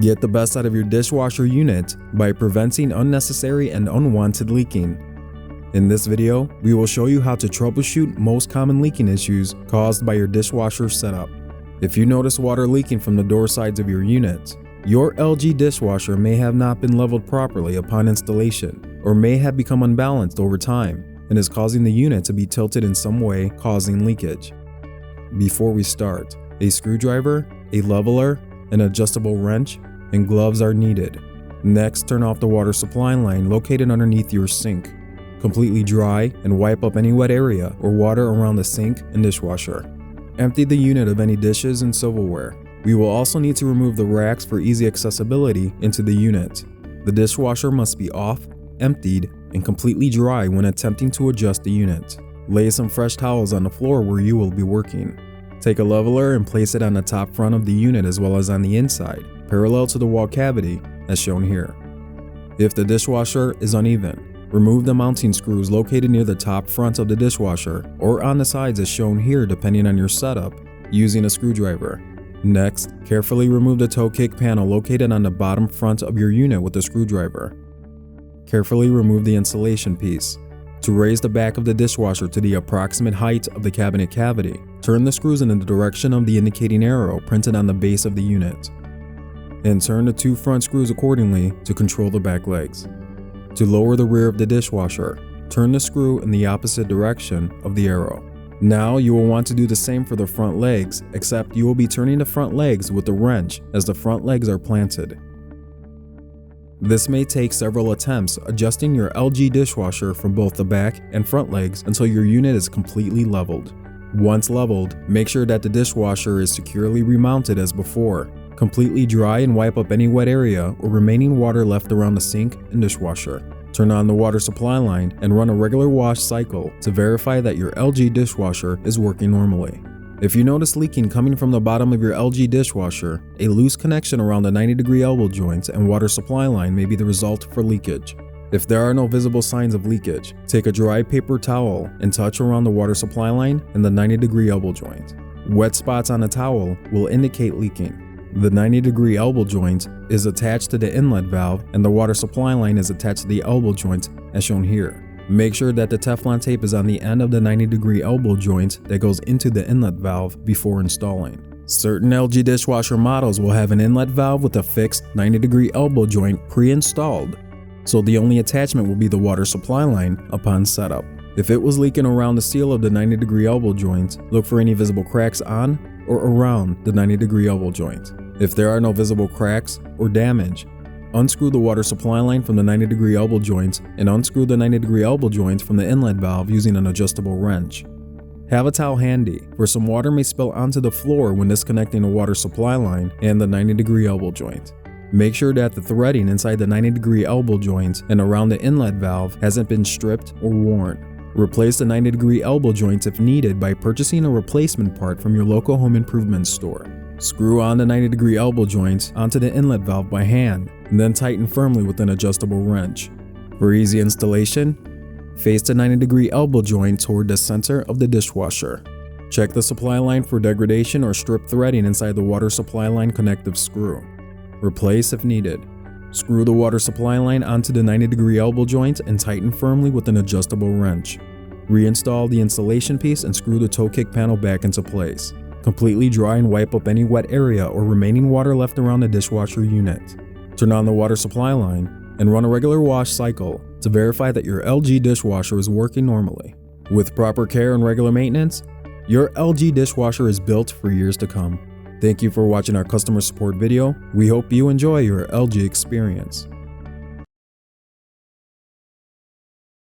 Get the best out of your dishwasher unit by preventing unnecessary and unwanted leaking. In this video, we will show you how to troubleshoot most common leaking issues caused by your dishwasher setup. If you notice water leaking from the door sides of your unit, your LG dishwasher may have not been leveled properly upon installation, or may have become unbalanced over time and is causing the unit to be tilted in some way, causing leakage. Before we start, a screwdriver, a leveler, an adjustable wrench, and gloves are needed. Next, turn off the water supply line located underneath your sink. Completely dry and wipe up any wet area or water around the sink and dishwasher. Empty the unit of any dishes and silverware. We will also need to remove the racks for easy accessibility into the unit. The dishwasher must be off, emptied, and completely dry when attempting to adjust the unit. Lay some fresh towels on the floor where you will be working. Take a leveler and place it on the top front of the unit as well as on the inside, parallel to the wall cavity as shown here. If the dishwasher is uneven, remove the mounting screws located near the top front of the dishwasher or on the sides as shown here depending on your setup, using a screwdriver. Next, carefully remove the toe kick panel located on the bottom front of your unit with a screwdriver. Carefully remove the insulation piece. To raise the back of the dishwasher to the approximate height of the cabinet cavity, turn the screws in the direction of the indicating arrow printed on the base of the unit, and turn the two front screws accordingly to control the back legs. To lower the rear of the dishwasher, turn the screw in the opposite direction of the arrow. Now you will want to do the same for the front legs, except you will be turning the front legs with the wrench as the front legs are planted. This may take several attempts adjusting your LG dishwasher from both the back and front legs until your unit is completely leveled. Once leveled, make sure that the dishwasher is securely remounted as before. Completely dry and wipe up any wet area or remaining water left around the sink and dishwasher. Turn on the water supply line and run a regular wash cycle to verify that your LG dishwasher is working normally. If you notice leaking coming from the bottom of your LG dishwasher, a loose connection around the 90-degree elbow joint and water supply line may be the result for leakage. If there are no visible signs of leakage, take a dry paper towel and touch around the water supply line and the 90-degree elbow joint. Wet spots on the towel will indicate leaking. The 90-degree elbow joint is attached to the inlet valve and the water supply line is attached to the elbow joint as shown here. Make sure that the Teflon tape is on the end of the 90-degree elbow joint that goes into the inlet valve before installing. Certain LG dishwasher models will have an inlet valve with a fixed 90-degree elbow joint pre-installed, so the only attachment will be the water supply line upon setup. If it was leaking around the seal of the 90-degree elbow joint, look for any visible cracks on or around the 90-degree elbow joint. If there are no visible cracks or damage, unscrew the water supply line from the 90-degree elbow joint and unscrew the 90-degree elbow joint from the inlet valve using an adjustable wrench. Have a towel handy, for some water may spill onto the floor when disconnecting the water supply line and the 90-degree elbow joint. Make sure that the threading inside the 90-degree elbow joint and around the inlet valve hasn't been stripped or worn. Replace the 90-degree elbow joints if needed by purchasing a replacement part from your local home improvement store. Screw on the 90-degree elbow joint onto the inlet valve by hand, and then tighten firmly with an adjustable wrench. For easy installation, face the 90-degree elbow joint toward the center of the dishwasher. Check the supply line for degradation or strip threading inside the water supply line connective screw. Replace if needed. Screw the water supply line onto the 90-degree elbow joint and tighten firmly with an adjustable wrench. Reinstall the insulation piece and screw the toe kick panel back into place. Completely dry and wipe up any wet area or remaining water left around the dishwasher unit. Turn on the water supply line and run a regular wash cycle to verify that your LG dishwasher is working normally. With proper care and regular maintenance, your LG dishwasher is built for years to come. Thank you for watching our customer support video. We hope you enjoy your LG experience.